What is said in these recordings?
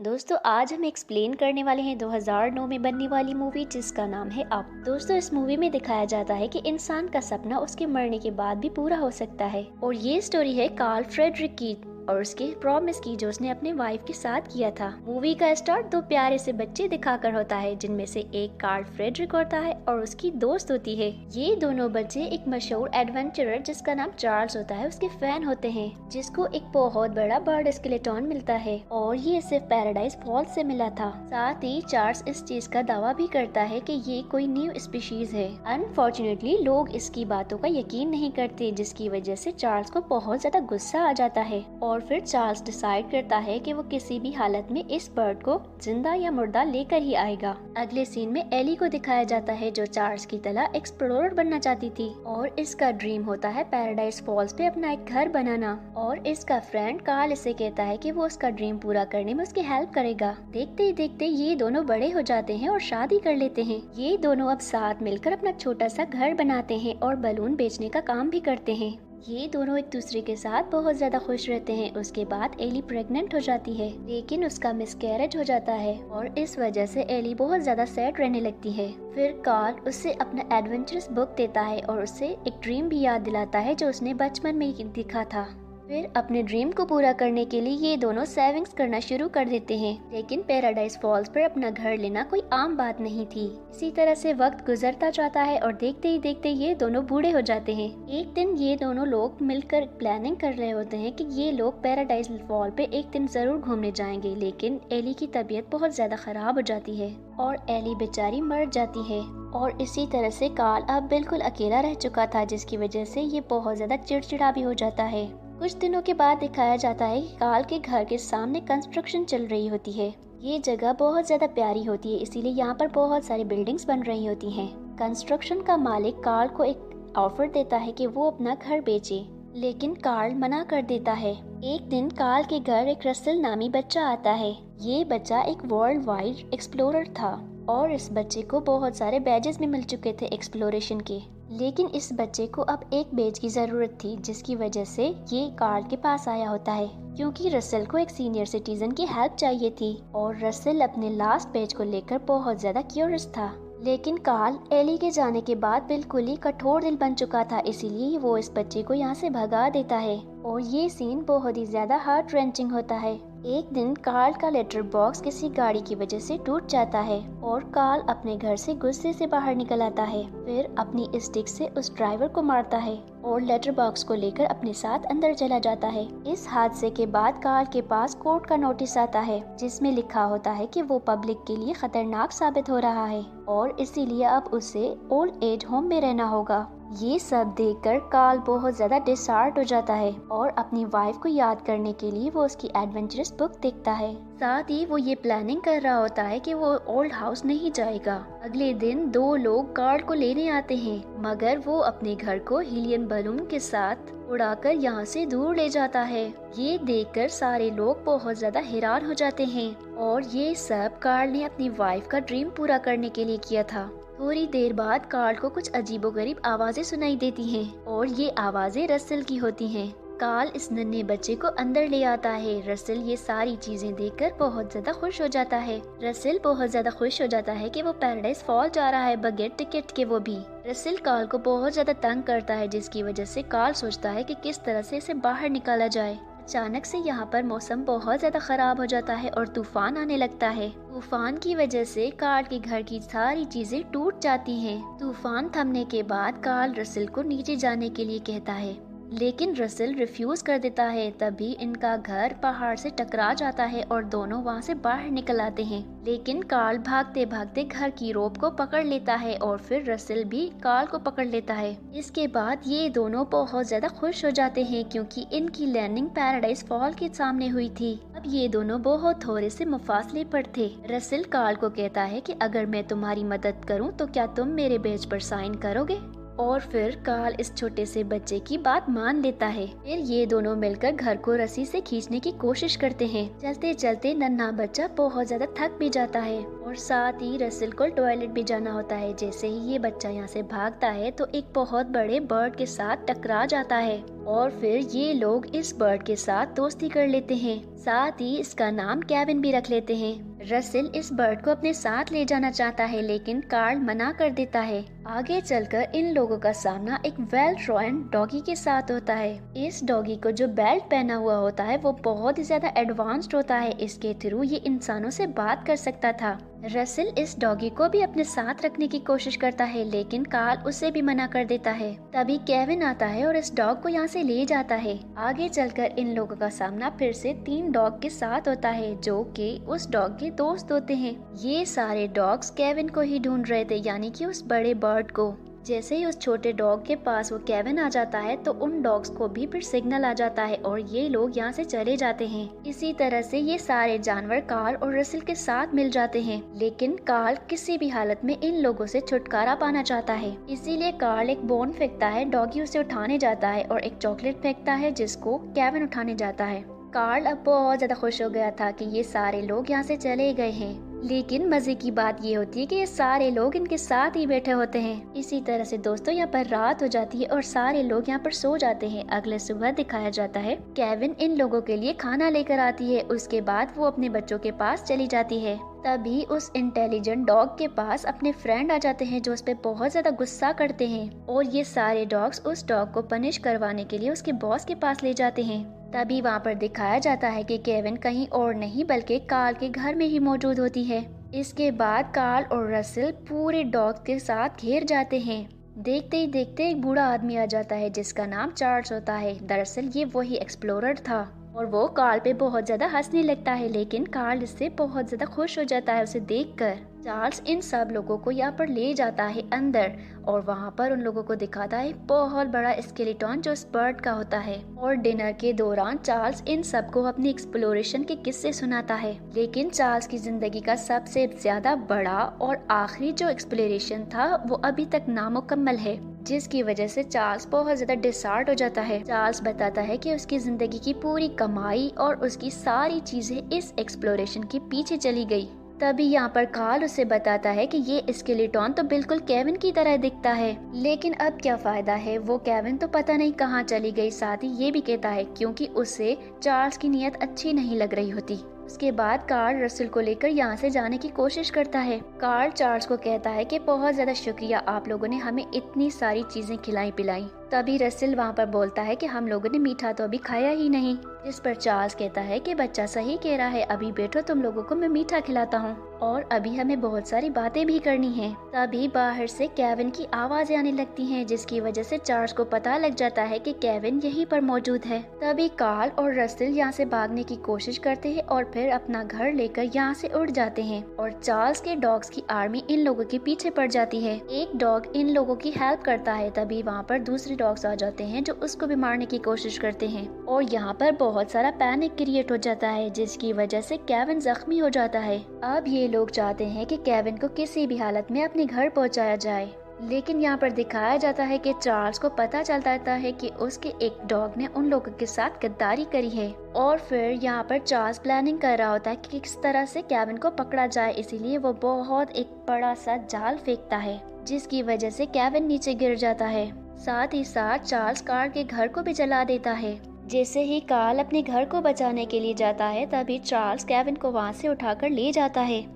दोस्तों आज हम एक्सप्लेन करने वाले हैं 2009 में बनने वाली मूवी जिसका नाम है अप। दोस्तों इस मूवी में दिखाया जाता है कि इंसान का सपना उसके मरने के बाद भी पूरा हो सकता है और ये स्टोरी है कार्ल फ्रेडरिक की और उसके प्रॉमिस की जो उसने अपने वाइफ के साथ किया था। मूवी का स्टार्ट दो प्यारे से बच्चे दिखाकर होता है जिनमें से एक कार्ल फ्रेडरिक होता है और उसकी दोस्त होती है। ये दोनों बच्चे एक मशहूर एडवेंचरर जिसका नाम चार्ल्स होता है उसके फैन होते हैं, जिसको एक बहुत बड़ा बर्ड स्केलेटन मिलता है और ये सिर्फ पैराडाइज फॉल्स से मिला था। साथ ही चार्ल्स इस चीज का दावा भी करता है कि ये कोई न्यू स्पीशीज है। अनफॉर्चुनेटली लोग इसकी बातों का यकीन नहीं करते, जिसकी वजह से चार्ल्स को बहुत ज्यादा गुस्सा आ जाता है और फिर चार्ल्स डिसाइड करता है कि वो किसी भी हालत में इस बर्ड को जिंदा या मुर्दा लेकर ही आएगा। अगले सीन में एली को दिखाया जाता है जो चार्ल्स की तरह एक्सप्लोरर बनना चाहती थी और इसका ड्रीम होता है पैराडाइज फॉल्स पे अपना एक घर बनाना और इसका फ्रेंड कार्ल इसे कहता है कि वो उसका ड्रीम पूरा करने में उसकी हेल्प करेगा। देखते ही देखते ये दोनों बड़े हो जाते हैं और शादी कर लेते हैं। ये दोनों अब साथ मिलकर अपना छोटा सा घर बनाते हैं और बलून बेचने का काम भी करते हैं। ये दोनों एक दूसरे के साथ बहुत ज्यादा खुश रहते हैं। उसके बाद एली प्रेग्नेंट हो जाती है लेकिन उसका मिसकैरेज हो जाता है और इस वजह से एली बहुत ज्यादा सैड रहने लगती है। फिर कार्ल उससे अपना एडवेंचरस बुक देता है और उससे एक ड्रीम भी याद दिलाता है जो उसने बचपन में ही देखा था। फिर अपने ड्रीम को पूरा करने के लिए ये दोनों सेविंग्स करना शुरू कर देते हैं, लेकिन पैराडाइज फॉल्स पर अपना घर लेना कोई आम बात नहीं थी। इसी तरह से वक्त गुजरता जाता है और देखते ही देखते ये दोनों बूढ़े हो जाते हैं। एक दिन ये दोनों लोग मिलकर प्लानिंग कर रहे होते हैं कि ये लोग पैराडाइज फॉल पे एक दिन जरूर घूमने जाएंगे, लेकिन एली की तबीयत बहुत ज्यादा खराब हो जाती है और एली बेचारी मर जाती है। और इसी तरह से कार्ल अब बिल्कुल अकेला रह चुका था, जिसकी वजह से ये बहुत ज्यादा चिड़चिड़ा भी हो जाता है। कुछ दिनों के बाद दिखाया जाता है कि कार्ल के घर के सामने कंस्ट्रक्शन चल रही होती है। ये जगह बहुत ज्यादा प्यारी होती है, इसीलिए यहाँ पर बहुत सारी बिल्डिंग्स बन रही होती हैं। कंस्ट्रक्शन का मालिक कार्ल को एक ऑफर देता है कि वो अपना घर बेचे, लेकिन कार्ल मना कर देता है। एक दिन कार्ल के घर एक रसल नामी बच्चा आता है। ये बच्चा एक वर्ल्ड वाइड एक्सप्लोरर था और इस बच्चे को बहुत सारे बैजेस भी मिल चुके थे एक्सप्लोरेशन के, लेकिन इस बच्चे को अब एक बैज की जरूरत थी, जिसकी वजह से ये कार्ल के पास आया होता है क्योंकि रसल को एक सीनियर सिटीजन की हेल्प चाहिए थी और रसल अपने लास्ट बैज को लेकर बहुत ज्यादा क्यूरियस था। लेकिन कार्ल एली के जाने के बाद बिल्कुल ही कठोर दिल बन चुका था, इसीलिए वो इस बच्चे को यहाँ से भगा देता है और ये सीन बहुत ही ज्यादा हार्ट रेंचिंग होता है। एक दिन कार्ल का लेटर बॉक्स किसी गाड़ी की वजह से टूट जाता है और कार्ल अपने घर से गुस्से से बाहर निकल आता है। फिर अपनी स्टिक से उस ड्राइवर को मारता है और लेटर बॉक्स को लेकर अपने साथ अंदर चला जाता है। इस हादसे के बाद कार्ल के पास कोर्ट का नोटिस आता है जिसमें लिखा होता है कि वो पब्लिक के लिए खतरनाक साबित हो रहा है और इसीलिए अब उसे ओल्ड एज होम में रहना होगा। ये सब देखकर कार्ल बहुत ज्यादा डिसहार्ट हो जाता है और अपनी वाइफ को याद करने के लिए वो उसकी एडवेंचरस बुक देखता है। साथ ही वो ये प्लानिंग कर रहा होता है कि वो ओल्ड हाउस नहीं जाएगा। अगले दिन दो लोग कार्ल को लेने आते हैं, मगर वो अपने घर को हीलियम बलून के साथ उड़ाकर यहाँ से दूर ले जाता है। ये देखकर सारे लोग बहुत ज्यादा हैरान हो जाते हैं और ये सब कार्ल ने अपनी वाइफ का ड्रीम पूरा करने के लिए किया था। थोड़ी देर बाद कार्ल को कुछ अजीबोगरीब आवाजें सुनाई देती हैं और ये आवाजें रसल की होती हैं। कार्ल इस नन्हे बच्चे को अंदर ले आता है। रसल ये सारी चीजें देखकर बहुत ज्यादा खुश हो जाता है। रसल बहुत ज्यादा खुश हो जाता है कि वो पैराडाइज फॉल जा रहा है बगैर टिकट के। वो भी रसल कार्ल को बहुत ज्यादा तंग करता है, जिसकी वजह से कार्ल सोचता है कि किस तरह से इसे बाहर निकाला जाए। अचानक से यहाँ पर मौसम बहुत ज्यादा खराब हो जाता है और तूफान आने लगता है। तूफान की वजह से कार्ल के घर की सारी चीजें टूट जाती हैं। तूफान थमने के बाद कार्ल रसल को नीचे जाने के लिए कहता है, लेकिन रसल रिफ्यूज कर देता है। तभी इनका घर पहाड़ से टकरा जाता है और दोनों वहां से बाहर निकल आते हैं, लेकिन कार्ल भागते भागते घर की रोप को पकड़ लेता है और फिर रसल भी कार्ल को पकड़ लेता है। इसके बाद ये दोनों बहुत ज्यादा खुश हो जाते हैं क्योंकि इनकी लैंडिंग पैराडाइज फॉल के सामने हुई थी। अब ये दोनों बहुत थोड़े से मुफासले पर थे। रसल कार्ल को कहता है कि अगर मैं तुम्हारी मदद करूं तो क्या तुम मेरे बैज पर साइन करोगे। और फिर कार्ल इस छोटे से बच्चे की बात मान लेता है। फिर ये दोनों मिलकर घर को रस्सी से खींचने की कोशिश करते हैं। चलते चलते नन्हा बच्चा बहुत ज्यादा थक भी जाता है और साथ ही रसेल को टॉयलेट भी जाना होता है। जैसे ही ये बच्चा यहाँ से भागता है तो एक बहुत बड़े बर्ड के साथ टकरा जाता है और फिर ये लोग इस बर्ड के साथ दोस्ती कर लेते हैं। साथ ही इसका नाम केविन भी रख लेते हैं। रसेल इस बर्ड को अपने साथ ले जाना चाहता है लेकिन कार्ल मना कर देता है। आगे चलकर इन लोगों का सामना एक वेल ट्रेन्ड डॉगी के साथ होता है। इस डॉगी को जो बेल्ट पहना हुआ होता है वो बहुत ही ज्यादा एडवांस्ड होता है। इसके थ्रू ये इंसानों से बात कर सकता था। रसेल इस डॉगी को भी अपने साथ रखने की कोशिश करता है लेकिन कार्ल उसे भी मना कर देता है। तभी केविन आता है और इस डॉग को यहाँ से ले जाता है। आगे चलकर इन लोगों का सामना फिर से 3 डॉग के साथ होता है जो कि उस डॉग के दोस्त होते हैं। ये सारे डॉग्स केविन को ही ढूंढ रहे थे, यानी कि उस बड़े बर्ड को। जैसे ही उस छोटे डॉग के पास वो केविन आ जाता है तो उन डॉग्स को भी फिर सिग्नल आ जाता है और ये लोग यहाँ से चले जाते हैं। इसी तरह से ये सारे जानवर कार्ल और रसेल के साथ मिल जाते हैं लेकिन कार्ल किसी भी हालत में इन लोगों से छुटकारा पाना चाहता है। इसीलिए कार्ल एक बोन फेंकता है, डॉगी उसे उठाने जाता है और एक चॉकलेट फेंकता है जिसको केविन उठाने जाता है। कार्ल अब बहुत ज्यादा खुश हो गया था कि ये सारे लोग यहाँ से चले गए हैं। लेकिन मजे की बात ये होती है कि ये सारे लोग इनके साथ ही बैठे होते हैं। इसी तरह से दोस्तों यहाँ पर रात हो जाती है और सारे लोग यहाँ पर सो जाते हैं। अगले सुबह दिखाया जाता है केविन इन लोगों के लिए खाना लेकर आती है। उसके बाद वो अपने बच्चों के पास चली जाती है। तभी उस इंटेलिजेंट डॉग के पास अपने फ्रेंड आ जाते हैं जो उस पे बहुत ज्यादा गुस्सा करते हैं और ये सारे डॉग्स उस डॉग को पनिश करवाने के लिए उसके बॉस के पास ले जाते हैं। तभी वहाँ पर दिखाया जाता है कि केविन कहीं और नहीं बल्कि कार्ल के घर में ही मौजूद होती है। इसके बाद कार्ल और रसेल पूरे डॉग के साथ घेर जाते हैं। देखते ही देखते एक बूढ़ा आदमी आ जाता है जिसका नाम चार्ल्स होता है। दरअसल ये वही एक्सप्लोरर था और वो कार्ल पे बहुत ज्यादा हंसने लगता है लेकिन कार्ल इससे बहुत ज्यादा खुश हो जाता है उसे देखकर। चार्ल्स इन सब लोगों को यहाँ पर ले जाता है अंदर और वहाँ पर उन लोगों को दिखाता है बहुत बड़ा स्केलेटन जो इस बर्ड का होता है। और डिनर के दौरान चार्ल्स इन सबको अपनी एक्सप्लोरेशन के किस्से सुनाता है। लेकिन चार्ल्स की जिंदगी का सबसे ज्यादा बड़ा और आखिरी जो एक्सप्लोरेशन था वो अभी तक नामुकम्मल है, जिसकी वजह से चार्ल्स बहुत ज्यादा डिसहार्ट हो जाता है। चार्ल्स बताता है कि उसकी जिंदगी की पूरी कमाई और उसकी सारी चीजें इस एक्सप्लोरेशन के पीछे चली गई। तभी यहाँ पर कार्ल उसे बताता है कि ये स्केलेटन तो बिल्कुल केविन की तरह दिखता है, लेकिन अब क्या फायदा है, वो केविन तो पता नहीं कहाँ चली गई। साथ ही ये भी कहता है क्योंकि उसे चार्ल्स की नीयत अच्छी नहीं लग रही होती। उसके बाद कार्ल रसेल को लेकर यहाँ से जाने की कोशिश करता है। कार्ल चार्ल्स को कहता है कि बहुत ज्यादा शुक्रिया, आप लोगों ने हमें इतनी सारी चीजें खिलाई पिलाई। तभी रसेल वहाँ पर बोलता है कि हम लोगों ने मीठा तो अभी खाया ही नहीं। जिस पर चार्ल्स कहता है कि बच्चा सही कह रहा है, अभी बैठो, तुम लोगों को मैं मीठा खिलाता हूँ और अभी हमें बहुत सारी बातें भी करनी है। तभी बाहर से केविन की आवाजें आने लगती हैं जिसकी वजह से चार्ल्स को पता लग जाता है कि केविन यहीं पर मौजूद है। तभी कार्ल और रसेल यहाँ से भागने की कोशिश करते हैं और फिर अपना घर लेकर यहाँ से उड़ जाते हैं और चार्ल्स के डॉग्स की आर्मी इन लोगों के पीछे पड़ जाती है। एक डॉग इन लोगों की हेल्प करता है। तभी वहाँ पर दूसरे डॉग्स आ जाते हैं जो उसको भी मारने की कोशिश करते हैं और यहाँ पर बहुत सारा पैनिक क्रिएट हो जाता है जिसकी वजह से केविन जख्मी हो जाता है। अब ये लोग चाहते हैं कि केविन को किसी भी हालत में अपने घर पहुंचाया जाए, लेकिन यहाँ पर दिखाया जाता है कि चार्ल्स को पता चलता है कि उसके एक डॉग ने उन लोगों के साथ गद्दारी करी है और फिर यहाँ पर चार्ल्स प्लानिंग कर रहा होता है कि किस तरह से केविन को पकड़ा जाए। इसीलिए वो बहुत एक बड़ा सा जाल फेंकता है जिसकी वजह से केविन नीचे गिर जाता है। साथ ही साथ चार्ल्स कार्ल के घर को भी जला देता है। जैसे ही कार्ल अपने घर को बचाने के लिए जाता है तभी चार्ल्स केविन को वहाँ से उठाकर ले जाता है।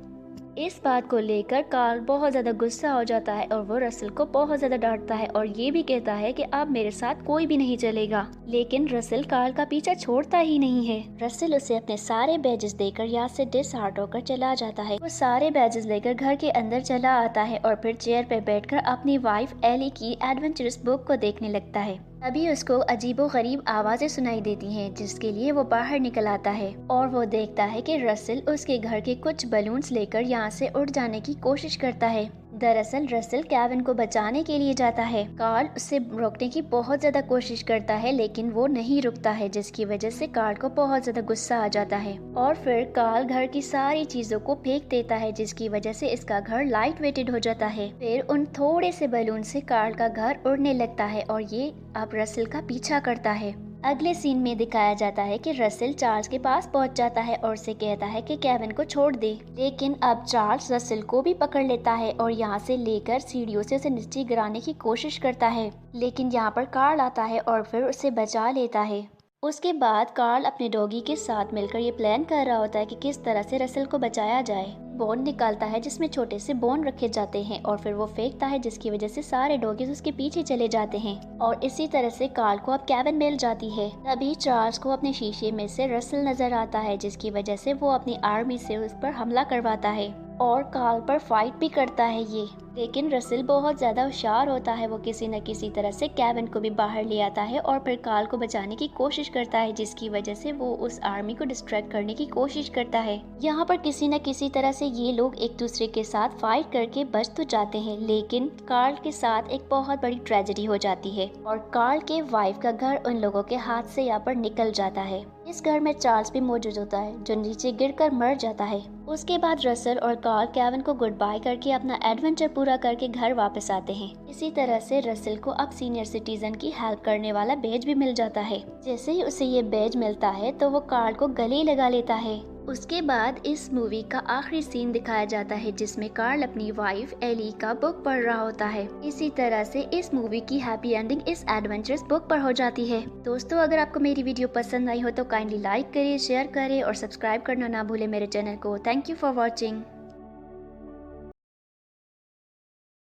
इस बात को लेकर कार्ल बहुत ज्यादा गुस्सा हो जाता है और वो रसेल को बहुत ज्यादा डांटता है और ये भी कहता है कि अब मेरे साथ कोई भी नहीं चलेगा। लेकिन रसेल कार्ल का पीछा छोड़ता ही नहीं है। रसेल उसे अपने सारे बैजेस देकर यहाँ से डिसहार्ट होकर चला जाता है। वो सारे बैजेस लेकर घर के अंदर चला आता है और फिर चेयर पे बैठकर अपनी वाइफ एली की एडवेंचरस बुक को देखने लगता है। अभी उसको अजीबो गरीब आवाजें सुनाई देती हैं जिसके लिए वो बाहर निकल आता है और वो देखता है कि रसेल उसके घर के कुछ बलून्स लेकर यहाँ से उड़ जाने की कोशिश करता है। दरअसल रसेल केविन को बचाने के लिए जाता है। कार्ल उसे रोकने की बहुत ज्यादा कोशिश करता है लेकिन वो नहीं रुकता है, जिसकी वजह से कार्ल को बहुत ज्यादा गुस्सा आ जाता है और फिर कार्ल घर की सारी चीजों को फेंक देता है, जिसकी वजह से इसका घर लाइट वेटेड हो जाता है। फिर उन थोड़े से बलून से कार्ल का घर उड़ने लगता है और ये अब रसेल का पीछा करता है। अगले सीन में दिखाया जाता है कि रसेल चार्ल्स के पास पहुंच जाता है और उसे कहता है कि केविन को छोड़ दे, लेकिन अब चार्ल्स रसेल को भी पकड़ लेता है और यहाँ से लेकर सीढ़ियों से उसे नीचे गिराने की कोशिश करता है, लेकिन यहाँ पर कार्ल आता है और फिर उसे बचा लेता है। उसके बाद कार्ल अपने डॉगी के साथ मिलकर ये प्लान कर रहा होता है कि किस तरह से रसेल को बचाया जाए। बोन निकालता है जिसमें छोटे से बोन रखे जाते हैं और फिर वो फेंकता है, जिसकी वजह से सारे डॉगीज उसके पीछे चले जाते हैं और इसी तरह से कार्ल को अब केविन मिल जाती है। तभी चार्ल्स को अपने शीशे में से रसेल नजर आता है, जिसकी वजह से वो अपनी आर्मी से उस पर हमला करवाता है और कार्ल पर फाइट भी करता है ये। लेकिन रसेल बहुत ज्यादा होशियार होता है, वो किसी न किसी तरह से केविन को भी बाहर ले आता है और फिर कार्ल को बचाने की कोशिश करता है, जिसकी वजह से वो उस आर्मी को डिस्ट्रैक्ट करने की कोशिश करता है। यहाँ पर किसी न किसी तरह से ये लोग एक दूसरे के साथ फाइट करके बच तो जाते हैं, लेकिन कार्ल के साथ एक बहुत बड़ी ट्रेजेडी हो जाती है और कार्ल के वाइफ का घर उन लोगों के हाथ से यहाँ पर निकल जाता है। इस घर में चार्ल्स भी मौजूद होता है जो नीचे गिरकर मर जाता है। उसके बाद रसेल और कार्ल केविन को गुड बाय करके अपना एडवेंचर पूरा करके घर वापस आते हैं। इसी तरह से रसेल को अब सीनियर सिटीजन की हेल्प करने वाला बैज भी मिल जाता है। जैसे ही उसे ये बैज मिलता है तो वो कार्ल को गले लगा लेता है। उसके बाद इस मूवी का आखिरी सीन दिखाया जाता है जिसमें कार्ल अपनी वाइफ एली का बुक पढ़ रहा होता है। इसी तरह से इस मूवी की हैप्पी एंडिंग इस एडवेंचरस बुक पर हो जाती है। दोस्तों, अगर आपको मेरी वीडियो पसंद आई हो तो काइंडली लाइक करें, शेयर करें और सब्सक्राइब करना ना भूलें मेरे चैनल को। Thank you for watching.